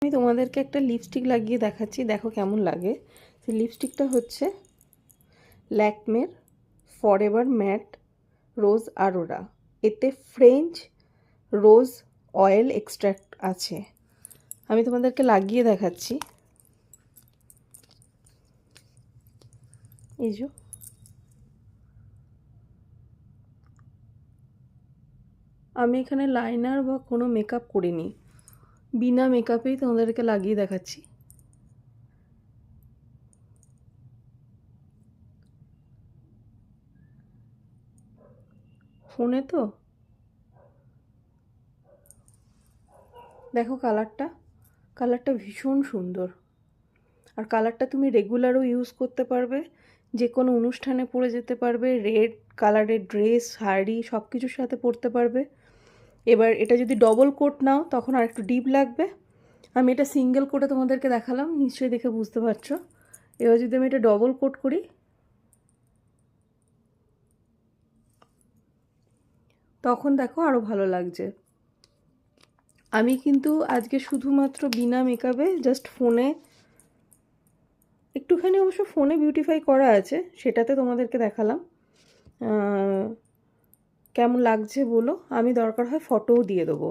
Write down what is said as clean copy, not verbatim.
আমি তোমাদেরকে একটা লিপস্টিক লাগিয়ে দেখাচ্ছি, দেখো কেমন লাগে। সেই লিপস্টিকটা হচ্ছে ল্যাকমের ফরএভার ম্যাট রোজ আরোরা। এতে ফ্রেঞ্চ রোজ অয়েল এক্সট্র্যাক্ট আছে। আমি তোমাদেরকে লাগিয়ে দেখাচ্ছি। এই যে আমি এখানে লাইনার বা কোনো মেকআপ করিনি, বিনা মেকআপেই তোমাদেরকে লাগিয়ে দেখাচ্ছি। ফোনে তো দেখো কালারটা ভীষণ সুন্দর। আর কালারটা তুমি রেগুলারও ইউজ করতে পারবে, যে কোনো অনুষ্ঠানে পরে যেতে পারবে, রেড কালারের ড্রেস শাড়ি সব কিছুর সাথে পরতে পারবে। এবার এটা যদি ডবল কোট নাও তখন আর একটু ডিপ লাগবে। আমি এটা সিঙ্গেল কোটে তোমাদেরকে দেখালাম, নিশ্চয়ই দেখে বুঝতে পারছো। এবার যদি আমি এটা ডবল কোট করি তখন দেখো আরও ভালো লাগছে। আমি কিন্তু আজকে শুধুমাত্র বিনা মেকআপে জাস্ট ফোনে একটুখানি, অবশ্য ফোনে বিউটিফাই করা আছে, সেটাতে তোমাদেরকে দেখালাম। কেমন লাগছে বলো, আমি দরকার হয় ফটোও দিয়ে দেবো।